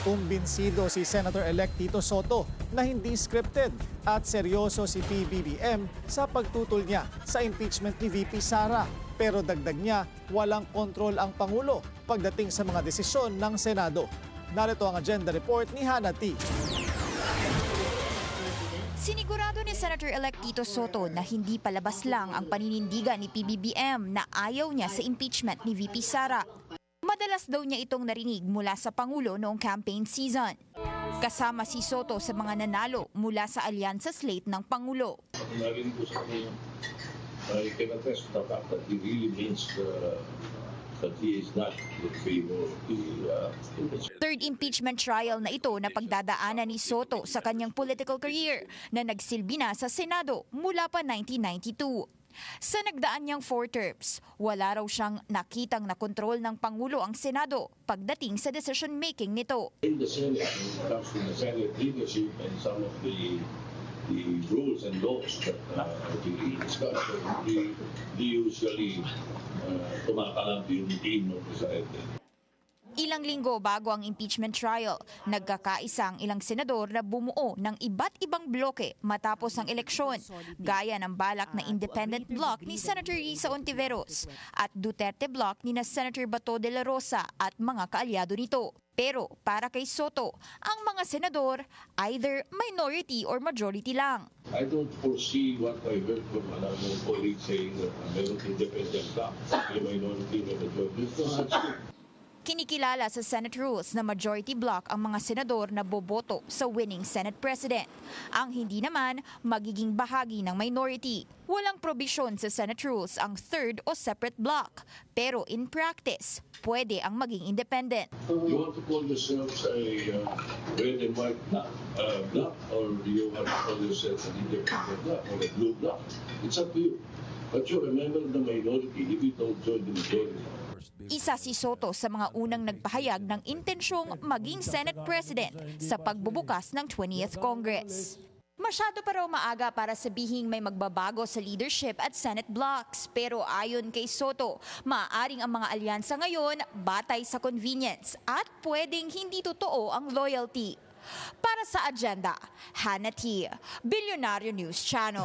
Kumbinsido si Senator-elect Tito Soto na hindi scripted at seryoso si PBBM sa pagtutol niya sa impeachment ni VP Sara. Pero dagdag niya, walang kontrol ang Pangulo pagdating sa mga desisyon ng Senado. Narito ang agenda report ni Hannah T. Sinigurado ni Senator-elect Tito Soto na hindi palabas lang ang paninindigan ni PBBM na ayaw niya sa impeachment ni VP Sara. Madalas daw niya itong narinig mula sa Pangulo noong campaign season. Kasama si Soto sa mga nanalo mula sa alyansa slate ng Pangulo. Narinig ko sa kanya, I can attest to the fact that he really means that he is not in favor of the impeachment. Third impeachment trial na ito na pagdadaanan ni Soto sa kanyang political career na nagsilbi na sa Senado mula pa 1992. Sa nagdaan niyang 4 terms, wala raw siyang nakitang nakontrol ng Pangulo ang Senado pagdating sa decision-making nito. In the Senate, when it comes to the Senate leadership and some of the rules and laws that we discuss, they usually tumakalampi yung team ng Presidente. Ilang linggo bago ang impeachment trial, nagkakaisa ang ilang senador na bumuo ng iba't ibang bloke matapos ang eleksyon, gaya ng balak na independent bloc ni Senator Risa Ontiveros at Duterte bloc ni na Senator Bato de la Rosa at mga kaalyado nito. Pero para kay Soto, ang mga senador either minority or majority lang. I don't foresee what I heard from another colleague saying that meron independent bloc, minority or majority. It's not true. Kinikilala sa Senate rules na majority block ang mga senador na boboto sa winning Senate President. Ang hindi naman magiging bahagi ng minority. Walang probisyon sa Senate rules ang third o separate block. Pero in practice, pwede ang maging independent. You want to call yourselves a red and white block, or do you want to call yourselves an independent block or a blue block? It's up to you. But you're a member of the minority if you don't join the majority. Isa si Soto sa mga unang nagpahayag ng intensyong maging Senate President sa pagbubukas ng 20th Congress. Masyado pa raw maaga para sabihing may magbabago sa leadership at Senate blocks. Pero ayon kay Soto, maaaring ang mga alyansa ngayon batay sa convenience at pwedeng hindi totoo ang loyalty. Para sa agenda, Hannah T, Billionaire News Channel.